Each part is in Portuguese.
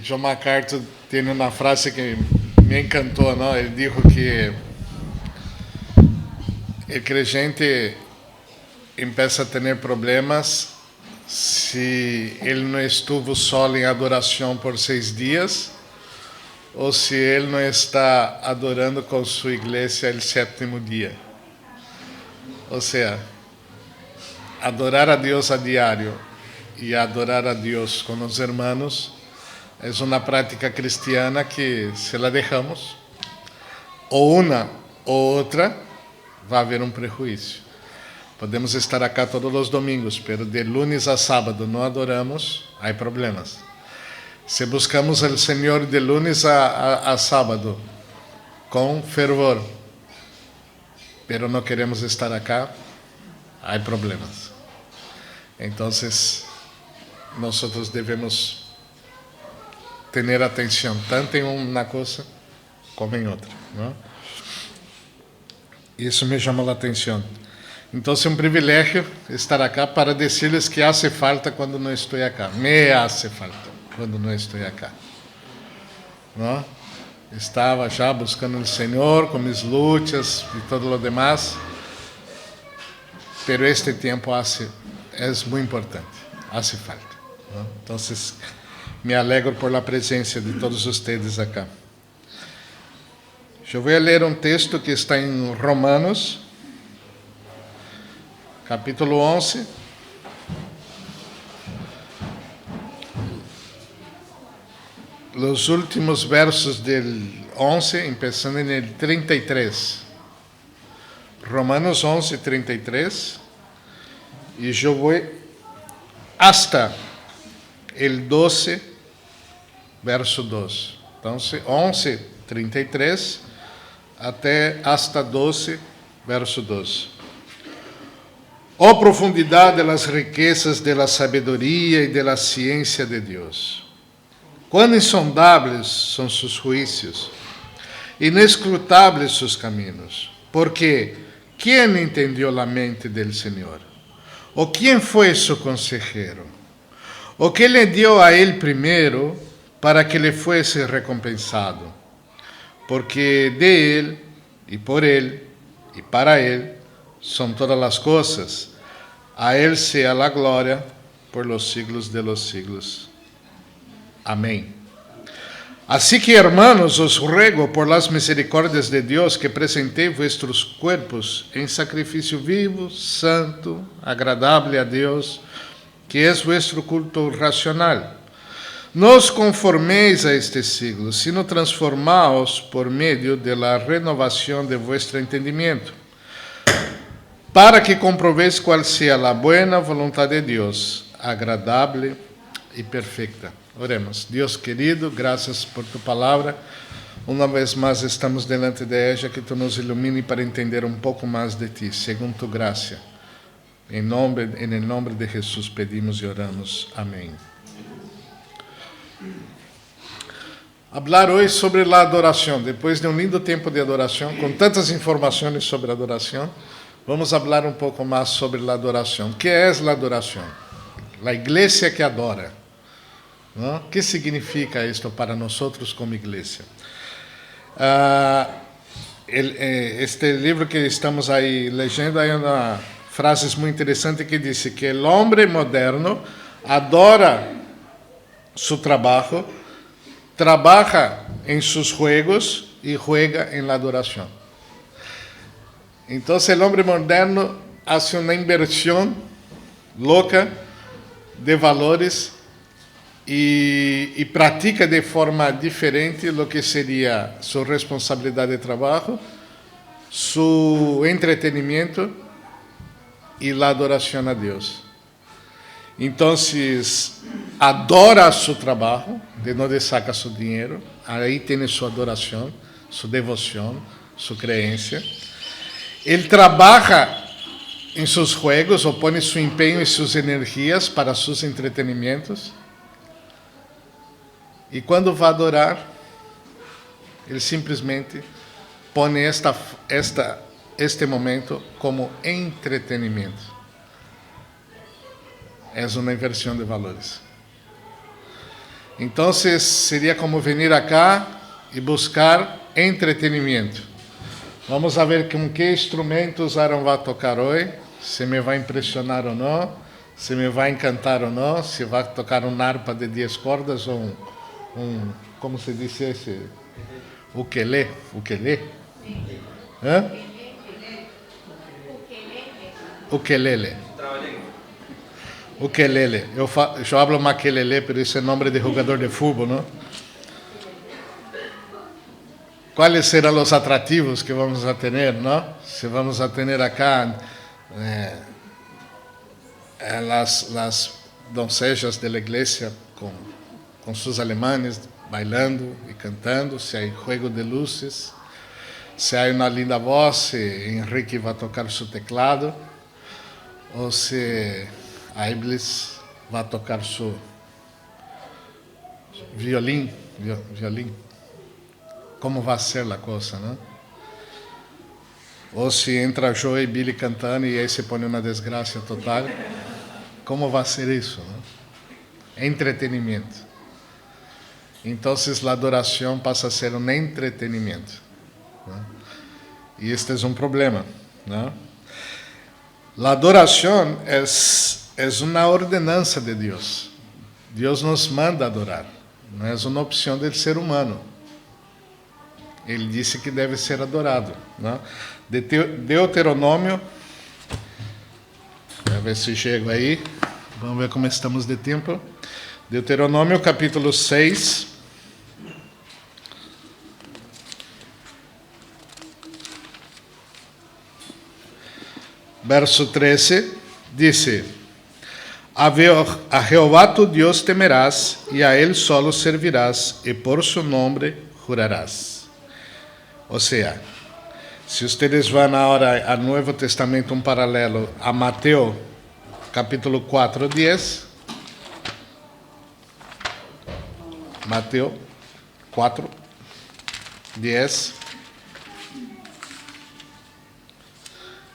John MacArthur tem uma frase que me encantou, não? Ele disse que o creyente começa a ter problemas se ele não estuvo solo em adoração por 6 dias ou se ele não está adorando com sua igreja o 7º dia. Ou seja, adorar a Deus a diário e adorar a Deus com os hermanos é uma prática cristiana que, se la deixamos, ou uma ou outra, vai haver um prejuízo. Podemos estar acá todos os domingos, pero de lunes a sábado não adoramos, há problemas. Se buscamos o Senhor de lunes a sábado com fervor, pero não queremos estar acá, há problemas. Então, nós devemos ter atenção tanto em uma coisa como em outra, não? Isso me chamou a atenção. Então, é um privilégio estar acá para dizer-lhes que hace falta quando não estou acá. Me hace falta quando não estou acá. Não? Estava já buscando o Senhor com mis lutas e todo o demás, pero este tempo é muito importante, hace falta. Não? Então, me alegro por la presença de todos vocês acá. Eu vou ler um texto que está em Romanos, capítulo 11. Os últimos versos del 11, começando no 33. Romanos 11, 33. E eu vou hasta el 12, verso 2. Então, 11, 33, até hasta 12, verso 2. Oh profundidade das riquezas de la sabedoria e de la ciência de Deus! Quão insondáveis são seus juízos, inescrutáveis seus caminhos. Porque quem entendeu a mente del Senhor? Ou quem foi seu consejero? O que lhe deu a ele primeiro para que lhe fosse recompensado? Porque de ele, e por ele, e para ele, são todas as coisas. A ele sea a glória por los siglos de los siglos. Amém. Assim que, hermanos, os ruego por las misericórdias de Deus que presentei vuestros cuerpos em sacrifício vivo, santo, agradável a Deus, que é vuestro culto racional. Não os conforméis a este siglo, sino transformaos por meio de la renovação de vuestro entendimiento, para que comproveis qual seja a buena vontade de Deus, agradável e perfeita. Oremos. Deus querido, graças por tu palavra. Uma vez mais estamos delante de ella, que tu nos ilumine para entender um pouco mais de ti, segundo tu graça. Em nome de Jesus pedimos e oramos. Amém. Hablar hoje sobre a adoração. Depois de um lindo tempo de adoração, com tantas informações sobre a adoração, vamos falar um pouco mais sobre a adoração. O que é a adoração? A igreja que adora. ¿No? ¿Qué significa esto para nosotros como iglesia? Este livro que estamos aí leyendo, hay uma frase muito interessante que diz que o homem moderno adora su trabajo, trabaja en sus juegos y juega en la adoración. Entonces el hombre moderno hace una inversión loca de valores e pratica de forma diferente o que seria sua responsabilidade de trabalho, seu entretenimento e a adoração a Deus. Então, adora seu trabalho, de onde saca seu dinheiro, aí tem sua adoração, sua devoção, sua crença. Ele trabalha em seus jogos, ou põe seu empenho e suas energias para seus entretenimentos. E quando vai adorar, ele simplesmente põe este momento como entretenimento. É uma inversão de valores. Então, seria como vir acá e buscar entretenimento. Vamos ver com que instrumentos Aaron vai tocar hoje, se me vai impressionar ou não, se me vai encantar ou não, se vai tocar uma harpa de 10 cordas ou como se diz esse? Ukelele. Hã? Ukelele. Ukelele. Eu hablo maquelele, pero esse é nome de jogador de futebol, não? ¿Cuáles serán los atractivos que vamos a tener, no? Si vamos a tener acá las doncellas de la iglesia con sus alemanes bailando y cantando, si hay juego de luces, si hay una linda voz, si Enrique va a tocar su teclado, o si Aiblis va a tocar su violín. Como vai ser a coisa, não? Ou se entra Joe e Billy cantando e aí se põe uma desgraça total, como vai ser isso, não? Entretenimento. Então, a adoração passa a ser um entretenimento, não? E este é um problema, não? A adoração é uma ordenança de Deus. Deus nos manda adorar, não é uma opção do ser humano. Ele disse que deve ser adorado, né? Deuteronômio, vamos ver se chego aí, vamos ver como estamos de tempo. Deuteronômio capítulo 6, verso 13, diz: A Jeová tu Deus temerás, e a Ele solo servirás, e por su nome jurarás. Ou seja, se vocês vão agora ao Novo Testamento, um paralelo a Mateus, capítulo 4, 10. Mateus 4, 10.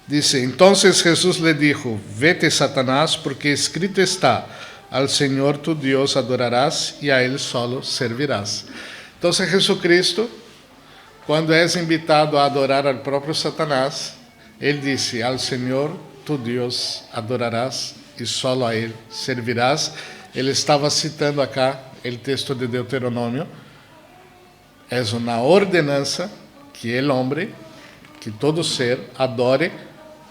Diz: Então Jesus lhe dijo: Vete, Satanás, porque escrito está: Al Senhor tu Deus adorarás e a Ele solo servirás. Então, Jesucristo, quando és invitado a adorar ao próprio Satanás, ele disse: Al Senhor tu Deus adorarás e solo a Ele servirás. Ele estava citando acá o texto de Deuteronômio. É uma ordenança que o homem, que todo ser, adore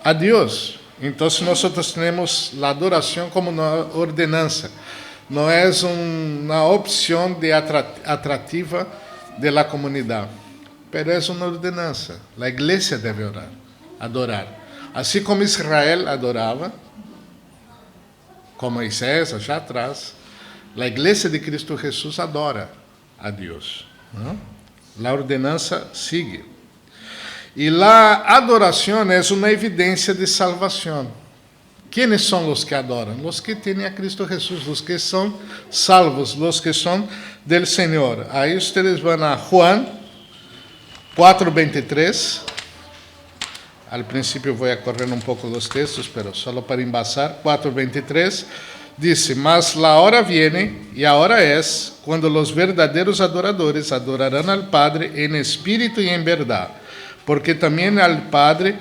a Deus. Então, nós temos a adoração como uma ordenança. Não é uma opção de atrativa da comunidade. Pero é uma ordenança. A igreja deve adorar. Assim como Israel adorava, com Moisés, já atrás, a igreja de Cristo Jesus adora a Deus. A ordenança sigue. E a adoração é uma evidência de salvação. Quem são os que adoram? Os que têm a Cristo Jesus, os que são salvos, os que são del Senhor. Aí vocês vão a Juan 4:23. Al princípio vou correr um pouco os textos, pero só para embasar. 4:23 diz: Mas la hora viene, e a hora es, quando os verdadeiros adoradores adorarão al Padre en espírito e en verdade, porque também al Padre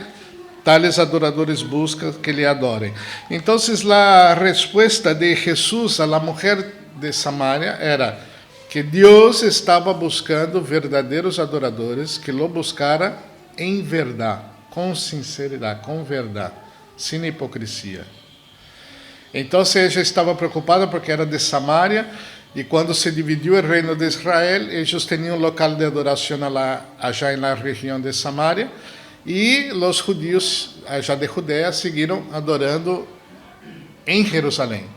tales adoradores buscam que lhe adorem. Então, a resposta de Jesus a la mujer de Samaria era que Deus estava buscando verdadeiros adoradores que lo buscara em verdade, com sinceridade, com verdade, sem hipocrisia. Então, ela estava preocupada porque era de Samaria, e quando se dividiu o reino de Israel, eles tinham um local de adoração allá na região de Samaria, e os judíos allá de Judeia seguiram adorando em Jerusalém.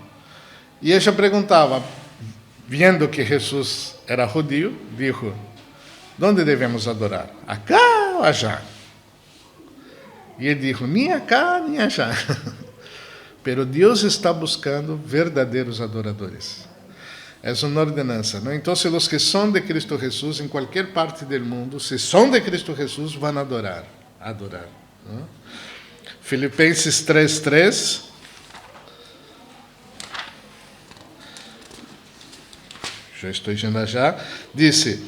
E ela perguntava, vendo que Jesus era judío, dijo: ¿Dónde devemos adorar? ¿Acá ou allá? E ele dijo: nem acá, nem allá. Pero Deus está buscando verdadeiros adoradores. É uma ordenança, não? Então, os que são de Cristo Jesus, em qualquer parte do mundo, se são de Cristo Jesus, vão adorar. Não? Filipenses 3:3. yo estoy yendo allá, dice,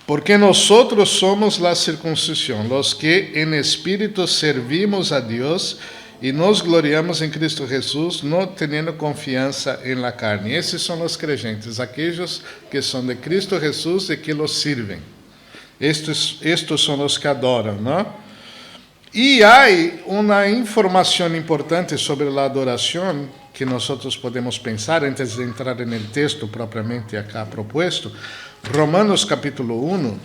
porque nosotros somos la circuncisión, los que en espíritu servimos a Dios y nos gloriamos en Cristo Jesús, no teniendo confianza en la carne. Esses são os creyentes, aquellos que são de Cristo Jesús e que los sirven. Estos são os que adoram, ¿no? E há uma informação importante sobre a adoração que nós podemos pensar antes de entrar no texto propriamente acá proposto. Romanos capítulo 1,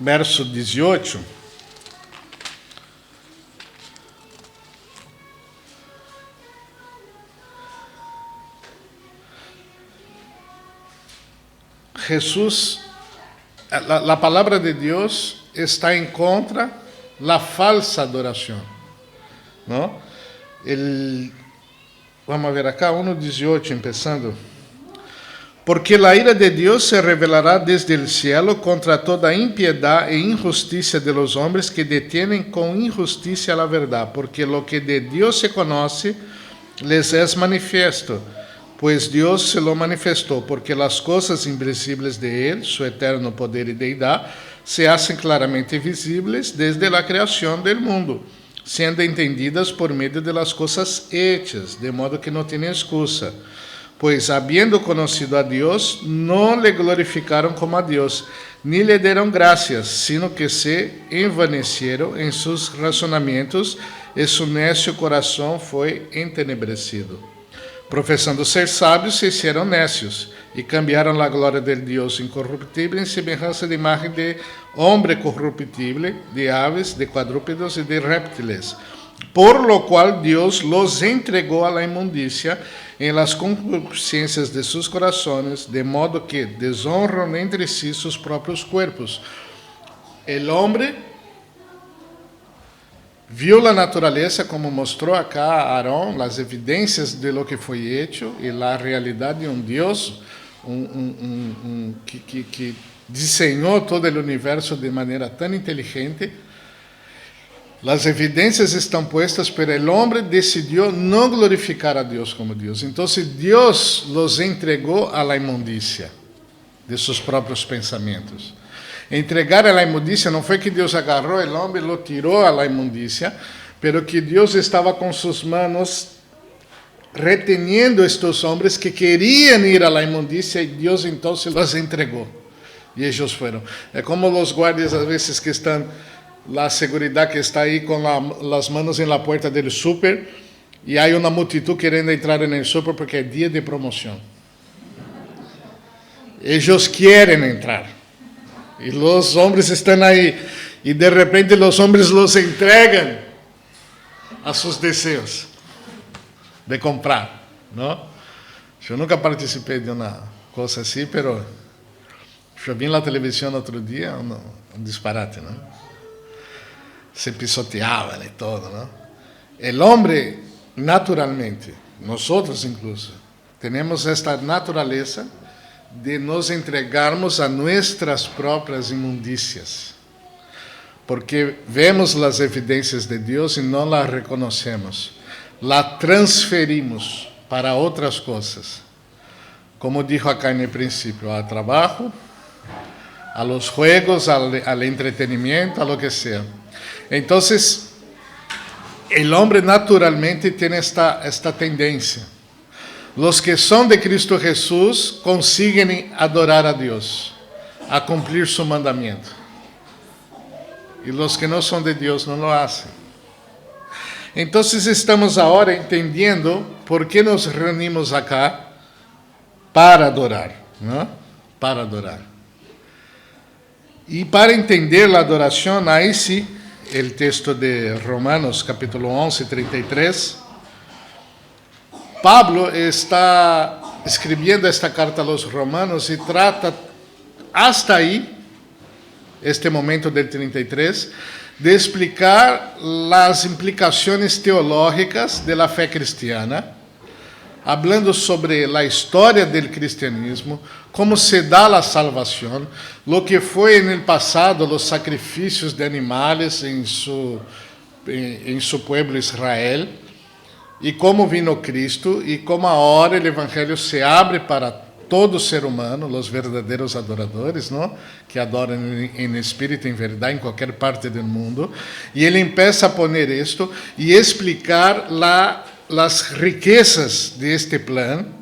verso 18. Jesús, la palabra de Dios está en contra la falsa adoración, ¿no? Vamos a ver acá, 1:18, empezando. Porque la ira de Dios se revelará desde el cielo contra toda impiedad e injusticia de los hombres que detienen con injusticia la verdad, porque lo que de Dios se conoce les es manifiesto, pues Dios se lo manifestó, porque las cosas invisibles de Él, su eterno poder y deidad, se hacen claramente visibles desde la creación del mundo, siendo entendidas por medio de las cosas hechas, de modo que no tienen excusa. Pues habiendo conocido a Dios, no le glorificaron como a Dios, ni le dieron gracias, sino que se envanecieron en sus razonamientos, y su necio corazón fue entenebrecido. Profesando ser sábios, se hicieron necios, e cambiaram a glória del Deus incorruptível em semelhança de imagem de homem corruptível, de aves, de quadrúpedos e de réptiles. Por lo cual Deus los entregou a la inmundicia em las concupiscências de sus corazones, de modo que deshonram entre si sus próprios cuerpos. El hombre viu a natureza, como mostrou acá Aarón, as evidências de lo que foi hecho e a realidade de Deus que desenhou todo o universo de maneira tão inteligente. As evidências estão puestas, pero el hombre decidiu não glorificar a Deus como Deus. Então, Deus los entregou a la inmundicia de seus próprios pensamentos. Entregar a la inmundicia não foi que Deus agarrou o homem e lo tirou a la inmundicia, pero que Deus estava com suas manos reteniendo estes homens que queriam ir a la inmundicia, e Deus então los entregou. E eles foram. É como os guardias, às vezes, que estão, a seguridade que está aí com as manos na porta do super, e há uma multitud querendo entrar no super porque é dia de promoção. Eles querem entrar. E os homens estão aí. E de repente os homens los entregam a seus desejos de comprar, não? Eu nunca participei de uma coisa assim, pero eu vi na televisão outro dia um disparate, não? Se pisoteavam e todo, não? O homem, naturalmente, nós incluso, temos esta natureza de nos entregarmos a nossas próprias imundícias, porque vemos as evidências de Deus e não las reconhecemos, la transferimos para outras coisas, como dijo acá no princípio, ao trabalho, a los juegos, al entretenimiento, a lo que sea. Então, o homem naturalmente tem esta tendência. Los que são de Cristo Jesús conseguem adorar a Deus, a cumprir su mandamento. E los que não são de Deus não lo hacen. Então, estamos agora entendendo por que nos reunimos acá para adorar, não? Para adorar. E para entender a adoração, aí sim, o texto de Romanos, capítulo 11, 33, Pablo está escribiendo esta carta a los romanos e trata hasta aí, este momento del 33, de explicar as implicações teológicas de la fé cristiana, hablando sobre a história del cristianismo, como se dá a salvação, lo que foi no passado os sacrifícios de animales em su pueblo Israel, e como vino Cristo, e como agora o Evangelho se abre para todo ser humano, os verdadeiros adoradores, não? Que adoram em espírito e em verdade em qualquer parte do mundo. E ele começa a poner isto e explicar as riquezas deste plano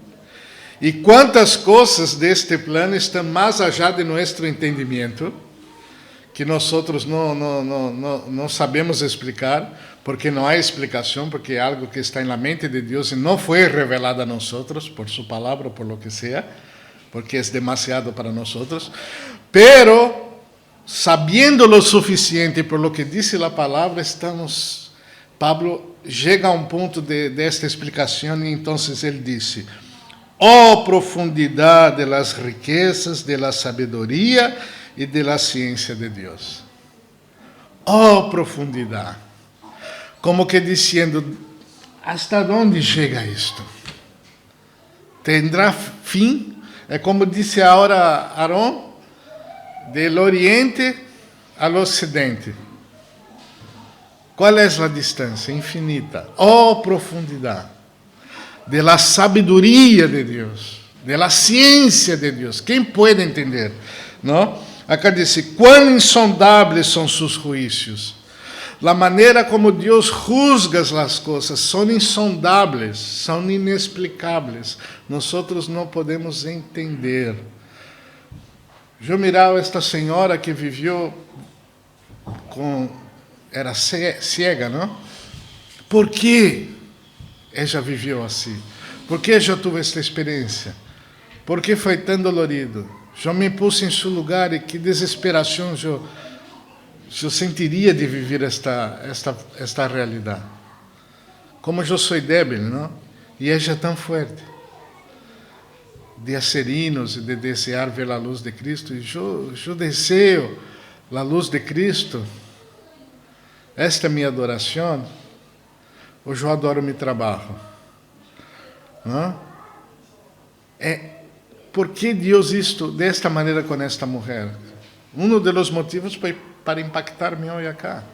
e quantas coisas deste plano estão mais allá de nosso entendimento, que nós não sabemos explicar, porque não há explicação, porque é algo que está na mente de Deus e não foi revelado a nós, por sua palavra ou por lo que seja, porque é demasiado para nós. Pero, sabiendo lo suficiente por lo que diz a palavra, Pablo chega a ponto desta explicação e então ele disse: oh profundidade de las riquezas, de la sabedoria e de la ciência de Deus. Oh profundidade. Como que dizendo, hasta onde chega isto? Tendrá fim? É como disse agora Aarón, del oriente ao ocidente. Qual é a distância? Infinita. Oh profundidade. De la sabedoria de Deus, de la ciência de Deus. Quem pode entender? Não? Acá diz, quão insondáveis são seus juízos. A maneira como Deus juzga as coisas são insondáveis, são inexplicáveis. Nós não podemos entender. Eu mirava esta senhora que viveu era cega, não? Por quê? Ela viveu assim. Por que eu tive esta experiência? Por que foi tão dolorido? Eu me pus em seu lugar e que desesperação eu sentiria de viver esta realidade. Como eu sou débil, não? E ela é tão forte. De hacer hinos e de desejar ver a luz de Cristo. E eu desejo a luz de Cristo. Esta é minha adoração. Hoje eu adoro meu trabalho. Não? Por que Deus isto desta maneira com esta mulher? Um dos motivos foi para impactar-me hoje acá,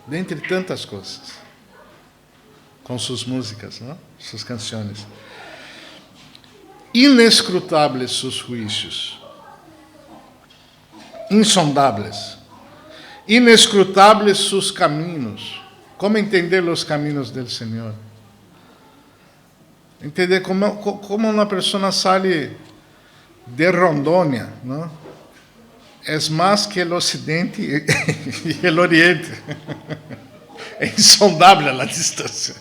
dentre tantas coisas, com suas músicas, não? Suas canções. Inescrutáveis seus juízos, insondáveis, inescrutáveis seus caminhos. Como entender os caminhos do Senhor? Entender como uma pessoa sai de Rondônia, não? É mais que o Ocidente e o Oriente. É insondável a distância.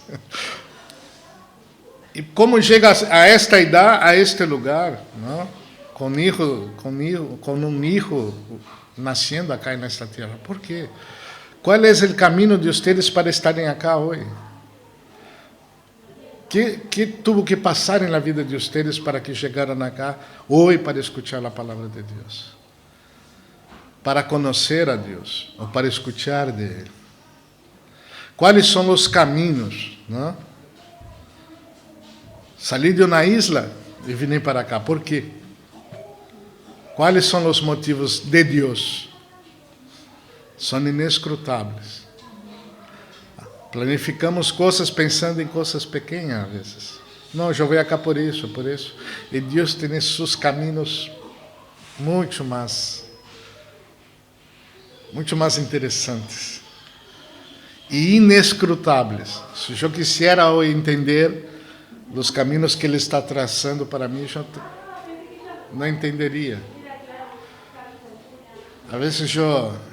E como chega a esta idade, a este lugar, não? Com um hijo nascendo acá nesta terra. Por quê? Qual é o caminho de vocês para estarem acá hoje? Que tuvo que passar na vida de vocês para que chegaram acá hoje para escutar a palavra de Deus? Para conhecer a Deus, ou para escutar de Ele? Quais são os caminhos? Não? Saí de uma isla e vim para cá. Por quê? Quais são os motivos de Deus? São inescrutáveis. Planificamos coisas pensando em coisas pequenas às vezes. Não, eu vou cá por isso, por isso. E Deus tem seus caminhos muito mais interessantes e inescrutáveis. Se eu quisesse entender os caminhos que Ele está traçando para mim, eu não entenderia. A vezes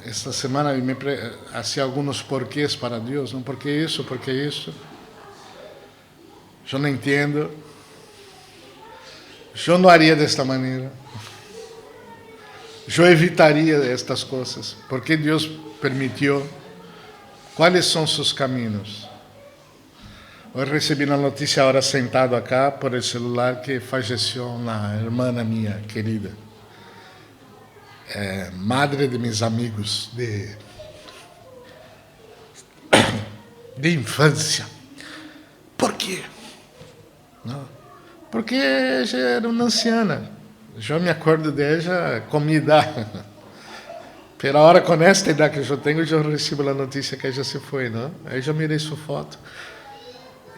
esta semana, me hacía alguns porquês para Deus. Não, por que isso, por que isso? Eu não entendo. Eu não haria desta maneira. Eu evitaria estas coisas. Por que Deus permitiu? Quais são seus caminhos? Hoje recebi uma notícia agora sentado acá por el celular que faleceu uma irmã minha querida. Madre de meus amigos de infância. Por quê? Não? Porque ela era uma anciana. Eu me acordo dela com minha idade. Pela hora, com esta idade que eu tenho, eu recebo a notícia que ela se foi. Não? Aí eu mirei sua foto.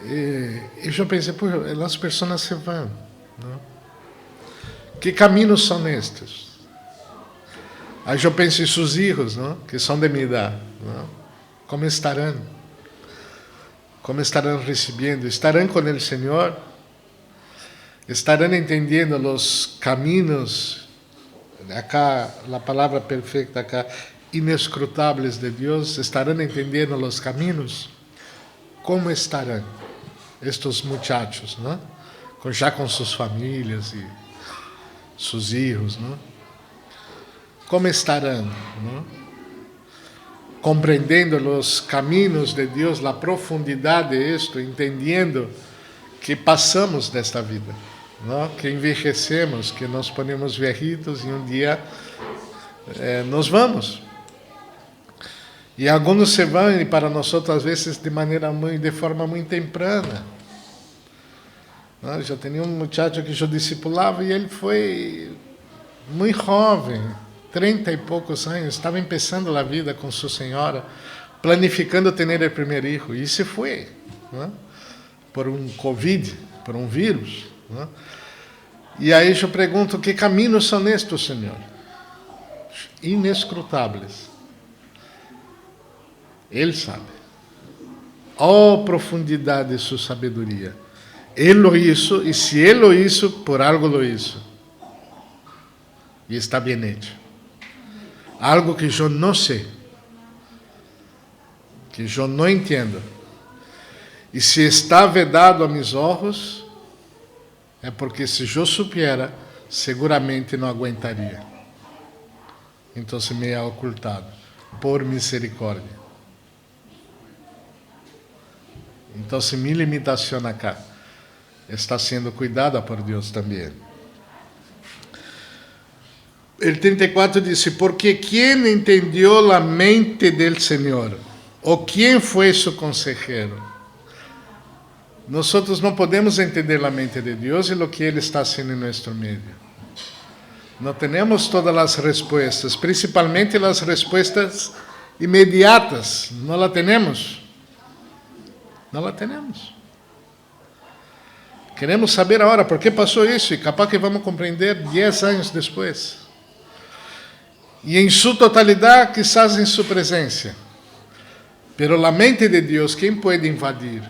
E eu pensei, as pessoas se vão. Não? Que caminhos são estes? Aí eu penso em seus filhos, não? Que são de minha idade. Não? Como estarão? Como estarão recebendo? Estarão com o Senhor? Estarão entendendo os caminhos, acá, a palavra perfeita acá, inescrutáveis de Deus? Estarão entendendo os caminhos? Como estarão estes muchachos, não? Já com suas famílias e seus filhos, não? Como estarão, não? Compreendendo os caminhos de Deus, a profundidade de isto, entendendo que passamos desta vida, não? Que envelhecemos, que nos ponemos viejitos e um dia nos vamos. E alguns se vão, e para nós às vezes de forma muito temprana. Não? Já tinha um muchacho que eu discipulava e ele foi muito jovem, 30 e poucos anos, estava começando a vida com sua senhora, planificando ter o primeiro filho, e se foi, não? Por um Covid, por um vírus. Não? E aí eu pergunto, que caminhos são estes, Senhor? Inescrutáveis. Ele sabe. Oh, profundidade de sua sabedoria. Ele lo hizo, e se ele lo hizo, por algo lo hizo. E está bem hecho. Algo que eu não sei, que eu não entendo. E se está vedado a mis olhos, é porque se eu supiera, seguramente não aguentaria. Então se me é ocultado, por misericórdia. Então se minha limitação acá está sendo cuidada por Deus também. El 34 dice, porque ¿quién entendió la mente del Señor? ¿O quién fue su consejero? Nosotros no podemos entender la mente de Dios y lo que Él está haciendo en nuestro medio. No tenemos todas las respuestas, principalmente las respuestas inmediatas. No la tenemos. No la tenemos. Queremos saber ahora por qué pasó eso y capaz que vamos a comprender 10 años después. E em sua totalidade, quizás em sua presença. Pero a mente de Deus, quem pode invadir?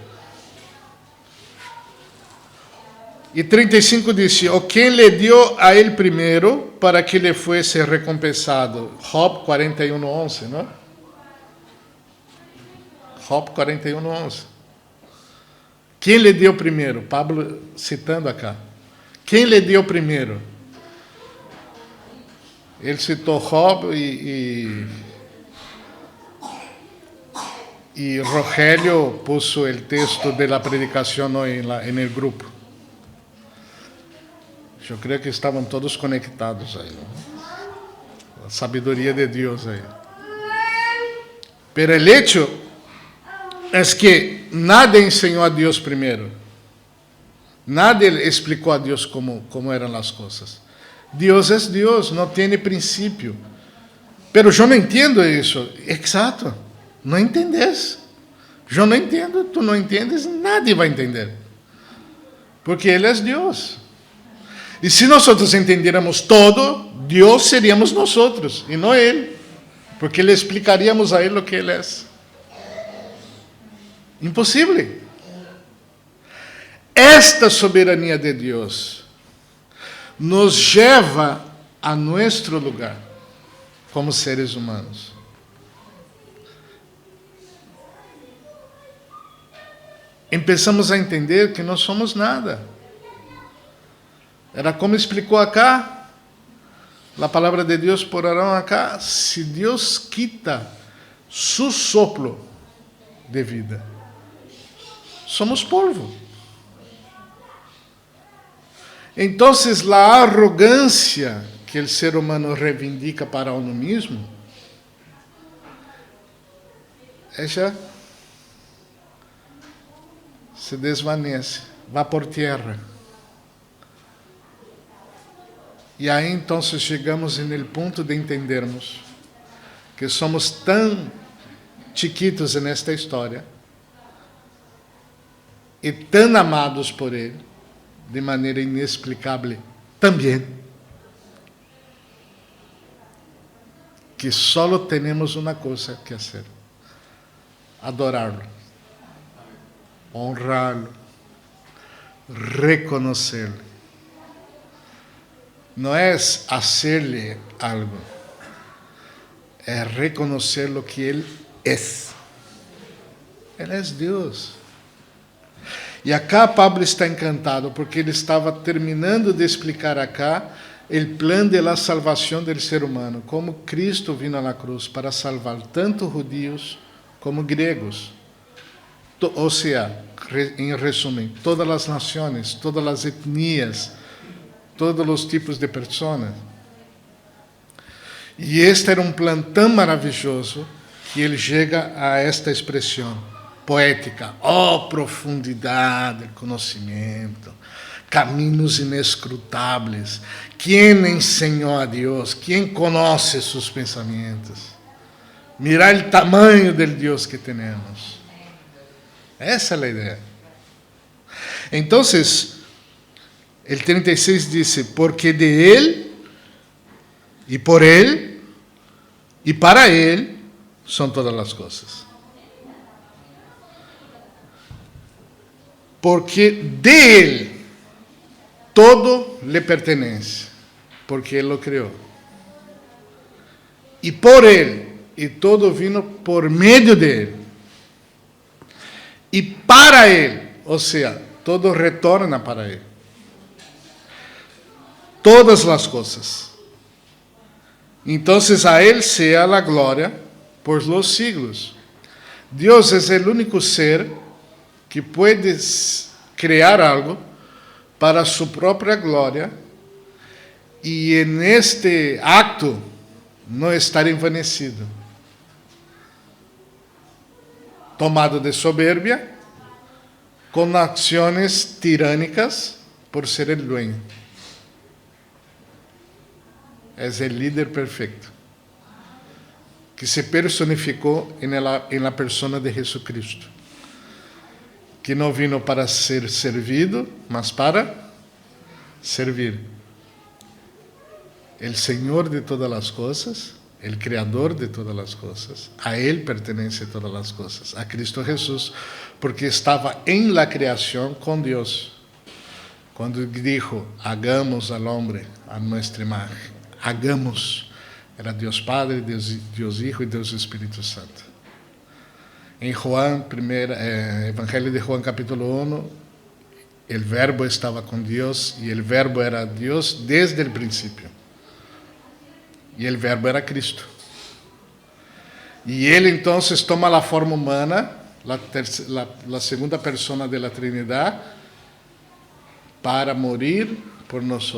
E 35 diz, o quem lhe deu a ele primeiro, para que lhe fosse recompensado. Job 41:11, não? Job 41:11. Quem lhe deu primeiro? Pablo citando acá. Quem lhe deu primeiro? Ele citou Job e Rogério puso o texto da predicação no grupo. Eu creio que estavam todos conectados aí. A sabedoria de Deus aí. Pero el hecho es que nada enseñó a Deus primeiro. Nada explicou a Deus como eram as coisas. Deus é Deus, não tem princípio. Pero eu não entendo isso. Exato, não entendes. Eu não entendo, tu não entendes, nadie vai entender. Porque Ele é Deus. E se nós entendiéramos todo, Deus seríamos nós, e não Ele. Porque lhe explicaríamos a Ele o que Ele é. Impossível. Esta soberania de Deus nos leva a nosso lugar como seres humanos. Começamos a entender que não somos nada. Era como explicou acá, a palavra de Deus por Arão acá, se Deus quita su soplo de vida, somos polvo. Então, a arrogância que o ser humano reivindica para uno mesmo, ella se desvanece, vai por terra. E aí, então, chegamos no ponto de entendermos que somos tão chiquitos nesta história e tão amados por Ele, de maneira inexplicável também. que solo temos uma coisa que fazer: adorá-lo, honrá-lo, reconhecê-lo. Não é fazer-lhe algo, é reconhecer o que Ele é. Ele é Deus. E acá Pablo está encantado, porque ele estava terminando de explicar acá o plano de la salvação do ser humano, como Cristo vino na cruz para salvar tanto judeus como gregos. Ou seja, em resumo, todas as nações, todas as etnias, todos os tipos de pessoas. E este era um plano tão maravilhoso que ele chega a esta expressão poética: oh, profundidade do conhecimento, caminhos inescrutáveis. Quem ensinou a Deus? Quem conhece seus pensamentos? Mirar o tamanho do Deus que temos. Essa é a ideia. Então, o 36 diz: porque de Ele, e por Ele, e para Ele, são todas as coisas. Porque de Ele, todo lhe pertenece, porque Ele o criou. E por Ele, e todo vino por meio dele. E para Ele, ou seja, todo retorna para Ele. Todas as coisas. Então, a Ele seja a glória por los siglos. Deus é o único ser que pode criar algo para sua própria glória e neste acto não estar envanecido, tomado de soberbia, com ações tirânicas por ser o dueño. É o líder perfeito que se personificou em la persona de Jesucristo, que não vino para ser servido, mas para servir. El Senhor de todas as coisas, el Criador de todas as coisas, a Ele pertenece todas as coisas, a Cristo Jesus, porque estava em la criação com Deus. Quando dijo: hagamos al hombre a nuestra imagen, hagamos, era Deus Padre, Deus Hijo e Deus Espírito Santo. Em Juan, Evangelho de Juan, capítulo 1, o verbo estava com Deus e o verbo era Deus desde o princípio. E o verbo era Cristo. E ele então toma a forma humana, a segunda persona da Trindade, para morir por nós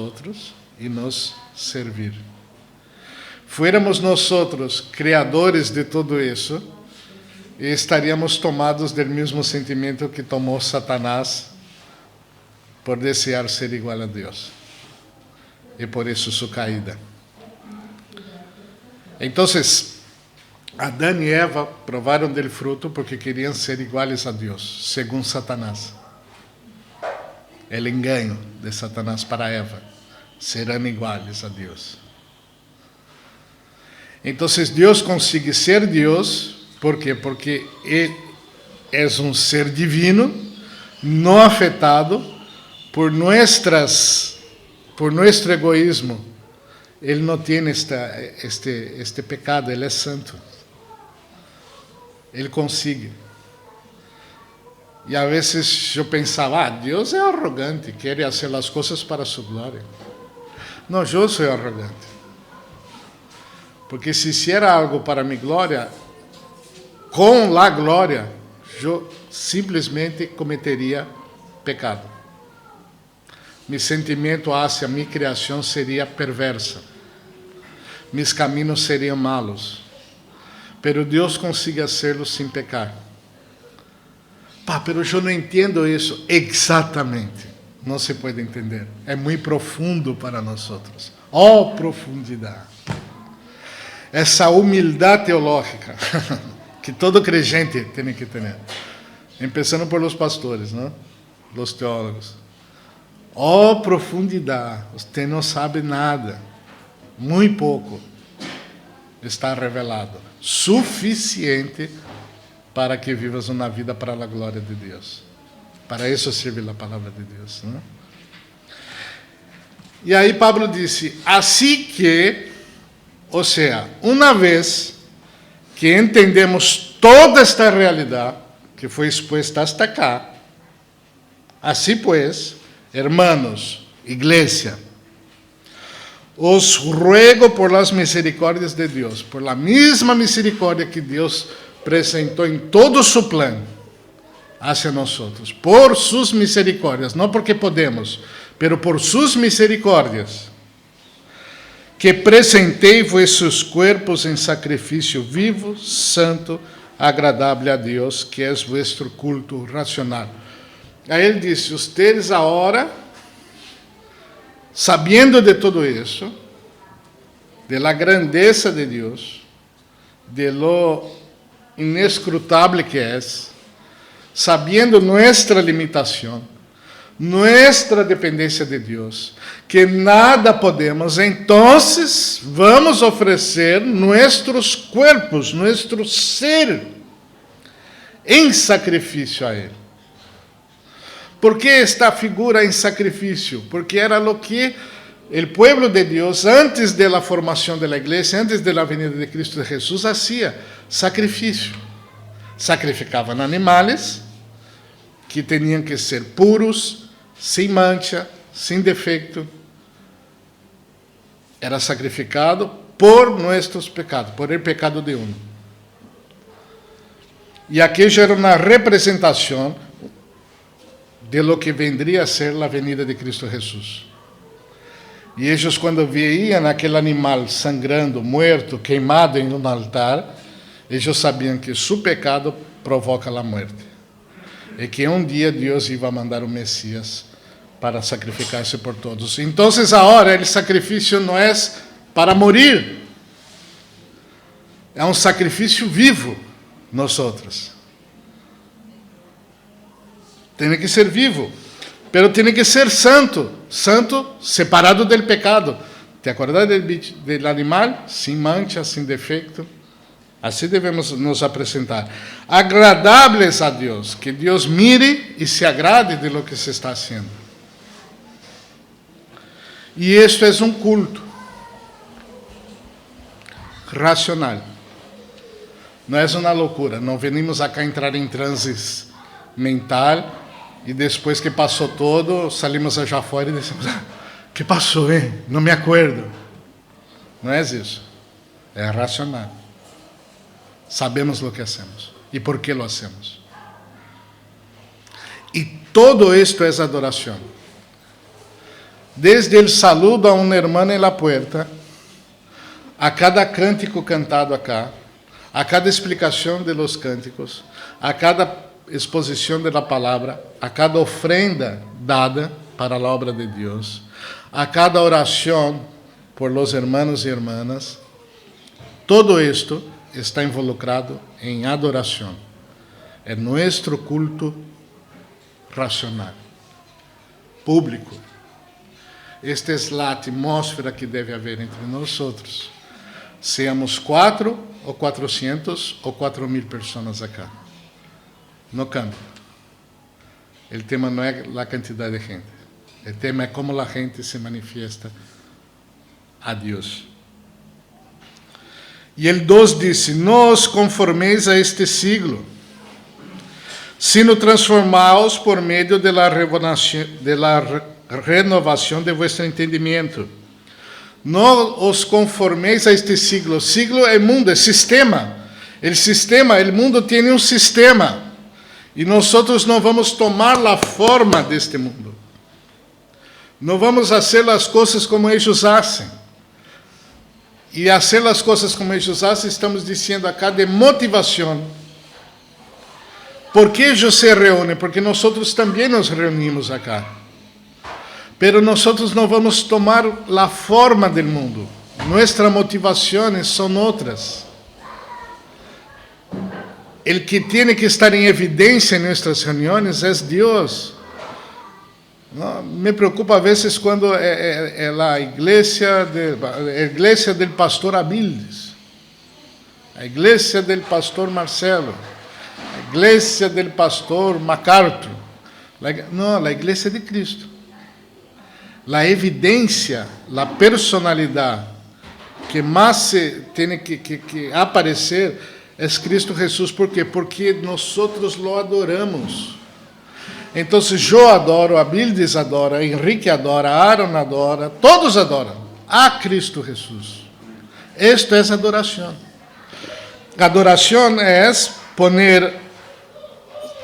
e nos servir. Fuéramos nós criadores de tudo isso, e estaríamos tomados do mesmo sentimento que tomou Satanás por desejar ser igual a Deus. E por isso sua caída. Então, Adão e Eva provaram del fruto porque queriam ser iguais a Deus, segundo Satanás. O engano de Satanás para Eva: serão iguais a Deus. Então, Deus consegue ser Deus. ¿Por quê? Porque Ele é um ser divino, não afetado por nosso egoísmo. Ele não tem este pecado, Ele é santo. Ele consegue. E a vezes eu pensava: Deus é arrogante, quer fazer as coisas para sua glória. Não, eu sou arrogante. Porque se hiciera algo para minha glória, com a glória, eu simplesmente cometeria pecado. Meu sentimento hacia minha criação seria perversa. Meus caminhos seriam malos. Pero Deus consegue fazê-lo sem pecar. Pero eu não entendo isso. Exatamente. Não se pode entender. É muito profundo para nós. Oh, profundidade. Essa humildade teológica que todo crente tem que ter. Começando por los pastores, não? Los teólogos. Oh, profundidade. Você não sabe nada. Muito pouco. está revelado, suficiente para que vivas uma vida para a glória de Deus. Para isso serve a palavra de Deus, né? E aí Pablo disse, assim que, ou seja, uma vez que entendemos toda esta realidade que foi exposta hasta cá, assim pues, hermanos, iglesia, os ruego por las misericórdias de Deus, por la misma misericórdia que Deus apresentou em todo su plan hacia nosotros, por sus misericórdias, não porque podemos, pero por sus misericórdias, que presentei vossos corpos em sacrifício vivo, santo, agradável a Deus, que é vuestro culto racional. Aí ele disse, ustedes agora, sabendo de todo isso, de la grandeza de Deus, de lo inescrutável que é, sabendo nuestra limitação, nuestra dependência de Deus, que nada podemos, entonces vamos oferecer nuestros cuerpos, nuestro ser, em sacrifício a Ele. ¿Por que esta figura em sacrifício? Porque era lo que o pueblo de Deus, antes de la formação de la iglesia, antes de la venida de Cristo de Jesús, hacía sacrifício. Sacrificavam animales que tinham que ser puros, sem mancha, sem defeito. Era sacrificado por nossos pecados, por el pecado de um. E aquello era uma representação de lo que vendría a ser a venida de Cristo Jesús. E eles, quando veiam aquele animal sangrando, muerto, queimado em um altar, eles sabiam que su pecado provoca a morte. E que um dia Deus ia mandar o Messias para sacrificar-se por todos. Então, agora, o sacrifício não é para morir. É um sacrifício vivo, nós outros. Tem que ser vivo, mas tem que ser santo, santo separado do pecado. ¿Te acuerdas del animal? Sem mancha, sem defeito. Assim devemos nos apresentar. Agradáveis a Deus, que Deus mire e se agrade de lo que se está haciendo. E isto é um culto racional. Não é uma loucura. Não venimos acá entrar em transe mental e depois que passou todo, salimos já fora e dizemos, que passou, hein? Não me acordo. Não é isso. É racional. Sabemos o que hacemos e por que lo hacemos. E todo esto é adoração. Desde o saludo a uma irmã em la puerta, a cada cântico cantado acá, a cada explicação de los cânticos, a cada exposição da palavra, a cada ofrenda dada para a obra de Deus, a cada oração por los hermanos e hermanas, todo isto está involucrado em adoração. É nosso culto racional, público. Esta é a atmosfera que deve haver entre nós outros. Seamos 4 ou 400 ou 4.000 pessoas acá. No cambia. O tema não é a quantidade de gente. O tema é como a gente se manifiesta a Deus. E el 2 disse, não os conformeis a este siglo, sino transformaos por meio de la renovação de vuestro entendimento. Não os conformeis a este siglo. Siglo é mundo, é sistema. O mundo tem um sistema. E nós não vamos tomar a forma deste mundo. Não vamos fazer as coisas como eles fazem. E fazer as coisas como eles fazem, estamos dizendo acá de motivação. Por que eles se reúnem? Porque nós também nos reunimos acá. Pero nós não vamos tomar a forma do mundo. Nossas motivações são outras. O que tem que estar em evidência em nossas reuniões é Deus. Não, me preocupa a vezes quando é a igreja do pastor Abiles. a iglesia del pastor Marcelo, a iglesia del pastor MacArthur. No, la iglesia de Cristo. La evidencia, la personalidad que más tiene que aparecer es Cristo Jesús. ¿Por qué? Porque nosotros lo adoramos. Entonces yo adoro, Abildes adora, Henrique adora, Aaron adora, todos adoram a Cristo Jesús. Esto es adoración. Adoración es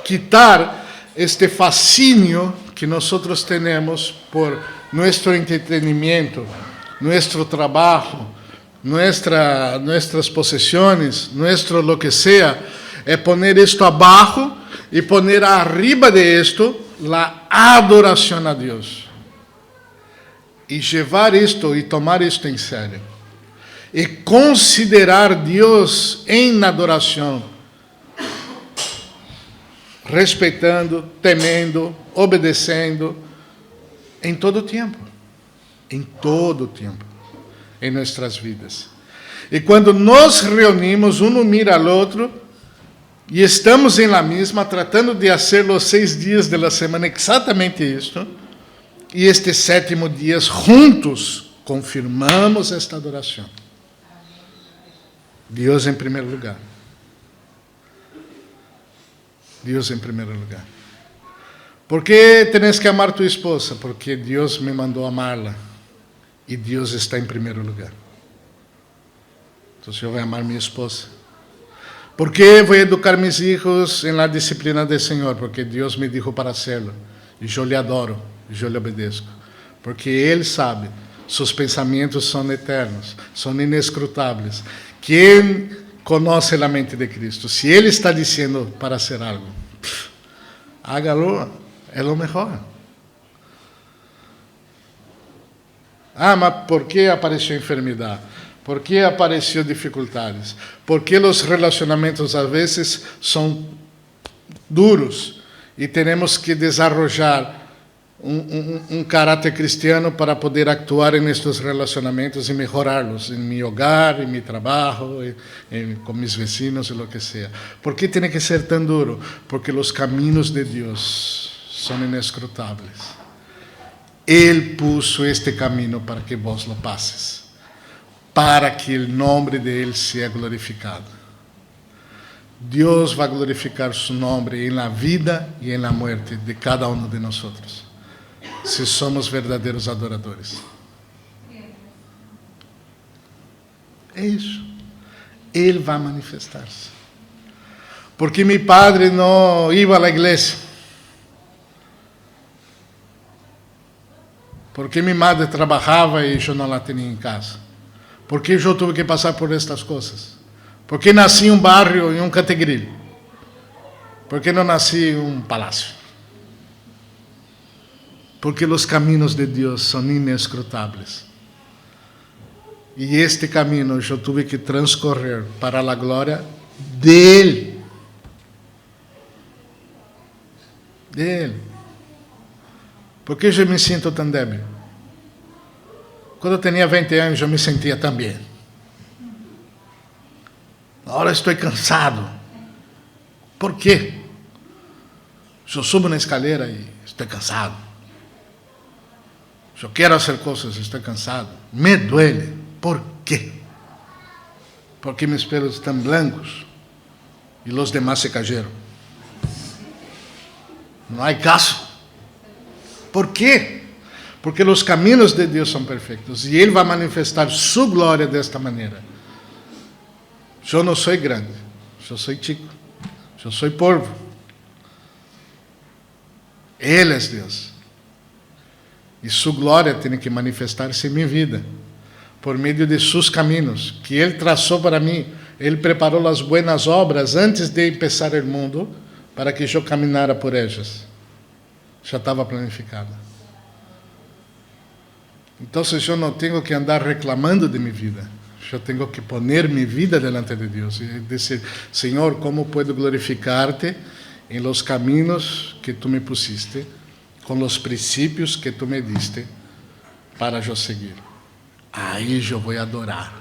quitar este fascinio que nosotros tenemos por nuestro entretenimiento, nuestro trabajo, nuestras posesiones, nuestro lo que sea, es poner esto abajo y poner arriba de esto la adoración a Dios. Y llevar esto y tomar esto en serio. Y considerar Dios en adoración, respeitando, temendo, obedecendo, em todo tempo, em nossas vidas. E quando nos reunimos, um mira ao outro, e estamos em la mesma, tratando de fazer os 6 dias da semana exatamente isto, e este 7º dia, juntos, confirmamos esta adoração. Deus em primeiro lugar. Deus em primeiro lugar. ¿Por qué tienes que amar a tu esposa? Porque Dios me mandó a amarla y Dios está en primer lugar. Entonces yo voy a amar a mi esposa. ¿Por qué voy a educar a mis hijos en la disciplina del Señor? Porque Dios me dijo para hacerlo y yo le adoro y yo le obedezco. Porque Él sabe, sus pensamientos son eternos, son inescrutables. ¿Quién conoce la mente de Cristo? Si Él está diciendo para hacer algo, hágalo. É o melhor. Mas por que apareceu enfermidade? Por que apareceu dificuldades? Por que os relacionamentos às vezes são duros e temos que desenvolver caráter cristiano para poder actuar em estes relacionamentos e melhorá-los em meu hogar, em meu trabalho, com meus vecinos e o que seja. Por que tem que ser tão duro? Porque os caminhos de Deus são inescrutáveis. Ele puso este caminho para que vos lo pases, para que o nome de Ele seja glorificado. Deus vai glorificar su nome em la vida e em la muerte de cada um de nós, se somos verdadeiros adoradores. É isso. Ele vai manifestar-se. Porque meu padre não ia à igreja. Porque minha madre trabalhava e eu não la tinha em casa? Porque eu tive que passar por estas coisas? Porque nasci em um barrio, em um categril? Porque não nasci em um palácio? Porque os caminhos de Deus são inescrutáveis. E este caminho eu tive que transcorrer para a glória dele. Dele. Por que eu me sinto tão débil? Quando eu tinha 20 anos, eu me sentia tão bem. Agora estou cansado. Por quê? Eu subo na escalera e estou cansado. Eu quero fazer coisas e estou cansado. Me duele. Por quê? Porque meus pelos estão brancos e os demais se cayeron. Não há caso. Por quê? Porque os caminhos de Deus são perfeitos e Ele vai manifestar sua glória desta maneira. Eu não sou grande, eu sou chico, eu sou polvo. Ele é Deus. E sua glória tem que manifestar-se em minha vida, por meio de seus caminhos, que Ele traçou para mim. Ele preparou as buenas obras antes de começar o mundo, para que eu caminhara por elas. Já estava planificada. Então, eu não tenho que andar reclamando de minha vida. Eu tenho que poner minha vida delante de Deus e dizer: Senhor, como puedo glorificar-te em los caminhos que tu me pusiste, com os princípios que tu me diste, para eu seguir. Aí eu vou adorar.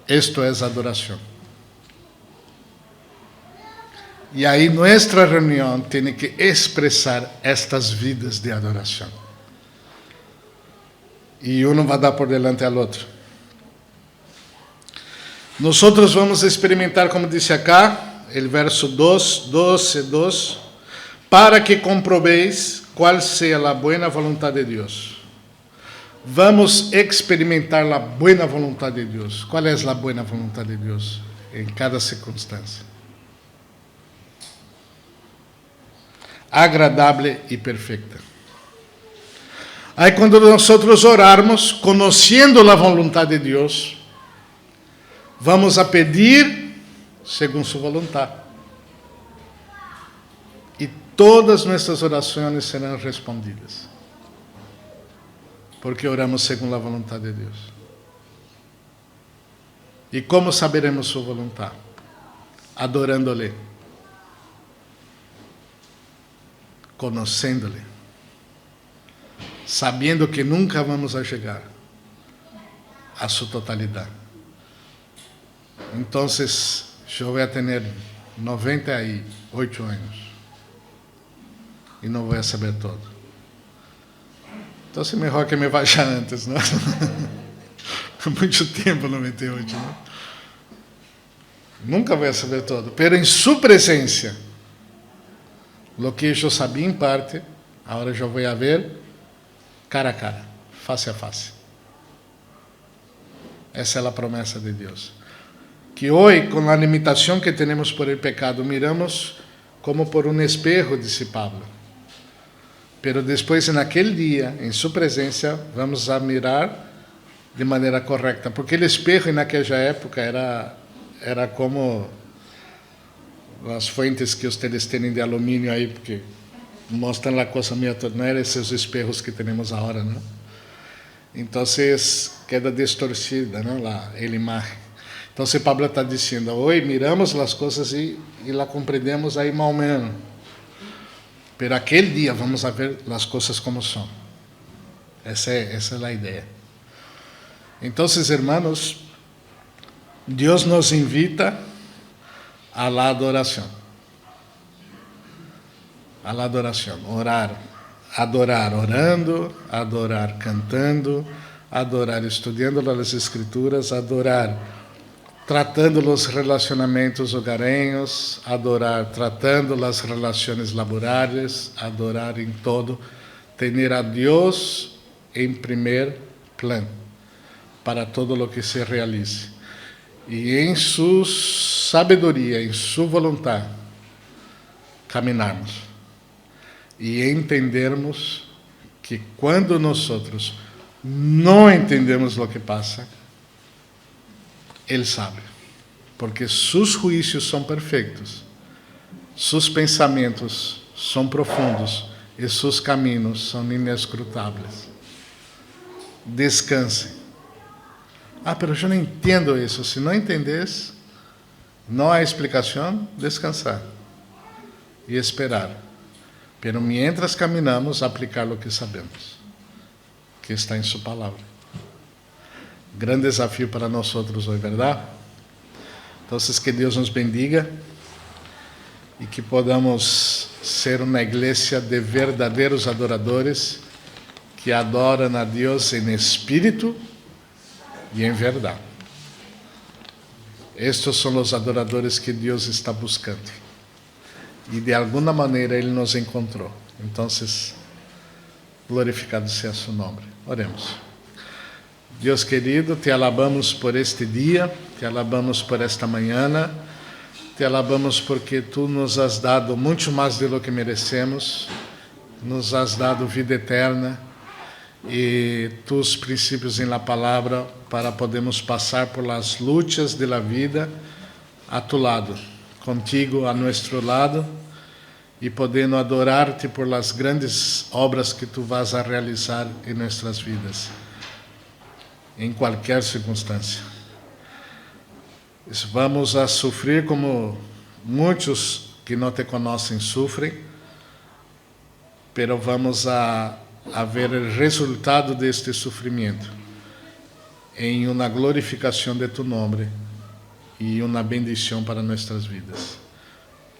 Esto es adoración. Y ahí nuestra reunión tiene que expresar estas vidas de adoración. Y uno va a dar por delante al otro. Nosotros vamos a experimentar, como dice acá, el verso 12, para que comprobéis cuál sea la buena voluntad de Dios. Vamos a experimentar la buena voluntad de Dios. ¿Cuál es la buena voluntad de Dios en cada circunstancia? Agradable y perfecta. Aí quando nós orarmos, conhecendo a vontade de Deus, vamos a pedir segundo sua vontade. E todas nossas orações serão respondidas. Porque oramos segundo a vontade de Deus. E como saberemos sua vontade? Adorando-lhe. Conhecendo-lhe. Sabendo que nunca vamos a chegar a sua totalidade. Então, eu vou ter 98 anos e não vou saber todo. Então, é melhor que me vá antes, não? Muito tempo, 98, não? Nunca vou saber todo, mas em sua presença, o que eu sabia em parte, agora eu vou ver cara a cara, face a face. Essa é a promessa de Deus. Que hoje, com a limitação que temos por el pecado, miramos como por um espejo, disse Pablo. Pero depois, naquele dia, em sua presença, vamos a mirar de maneira correta. Porque o espejo, naquela época, era como as fuentes que vocês têm de alumínio aí, porque mostram a coisa meio toda, não eram esses espelhos que temos agora, não? Então, queda distorcida, não? A imagem. Então, Pablo está dizendo, hoje miramos as coisas e la compreendemos aí mais ou menos. Pero aquele dia vamos a ver as coisas como são. Essa é a ideia. Então, hermanos, Deus nos invita a la adoração. A la adoração, orar, adorar orando, adorar cantando, adorar estudando as Escrituras, adorar tratando os relacionamentos hogarenhos, adorar tratando as relações laborais, adorar em todo, ter a Deus em primeiro plano para todo o que se realize. E em sua sabedoria, em sua vontade, caminharmos. E entendermos que quando nós não entendemos o que passa, Ele sabe, porque seus juízos são perfeitos, seus pensamentos são profundos e seus caminhos são inescrutáveis. Descanse. Pero eu não entendo isso. Se não entendes, não há explicação. Descansar e esperar. Pero mientras caminhamos, aplicar o que sabemos, que está em sua palavra. Grande desafio para nós hoje, verdade? Então, que Deus nos bendiga e que podamos ser uma igreja de verdadeiros adoradores que adoram a Deus em espírito e em verdade. Estes são os adoradores que Deus está buscando. E de alguma maneira Ele nos encontrou. Então, glorificado seja seu nome. Oremos. Deus querido, te alabamos por este dia, te alabamos por esta manhã, te alabamos porque tu nos has dado muito mais de lo que merecemos, nos has dado vida eterna e tus princípios em la palavra para podermos passar por las luchas de la vida a tu lado, contigo a nuestro lado e podendo adorar-te por las grandes obras que tu vas a realizar em nossas vidas, em qualquer circunstância. Vamos a sofrer como muitos que não te conhecem sofrem, pero vamos a ver o resultado deste sofrimento em uma glorificação de tu nome e uma bendição para nossas vidas,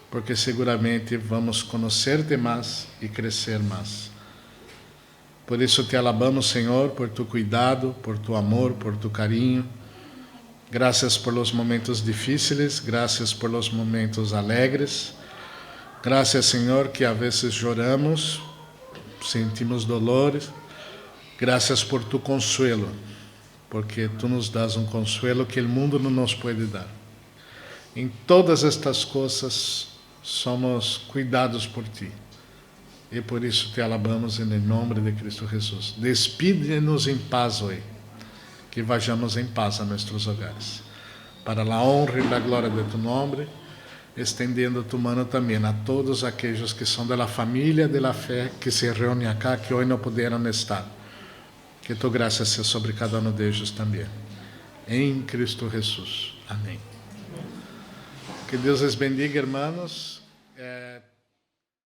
porque seguramente vamos conhecer-te mais e crescer mais. Por isso te alabamos, Senhor, por tu cuidado, por tu amor, por tu carinho. Graças por los momentos difíceis, graças por los momentos alegres. Graças, Senhor, que a vezes choramos, sentimos dolores. Graças por tu consuelo, porque tu nos das um consuelo que o mundo não nos pode dar. Em todas estas coisas somos cuidados por ti. E por isso te alabamos em nome de Cristo Jesus. Despide-nos em paz hoje, que vayamos em paz a nossos hogares. Para a honra e a glória de tu nome, estendendo tu mano também a todos aqueles que são da família de la fé que se reúnem acá, que hoje não puderam estar. Que tu graça seja sobre cada um deles também. Em Cristo Jesus. Amém. Que Deus les bendiga, hermanos.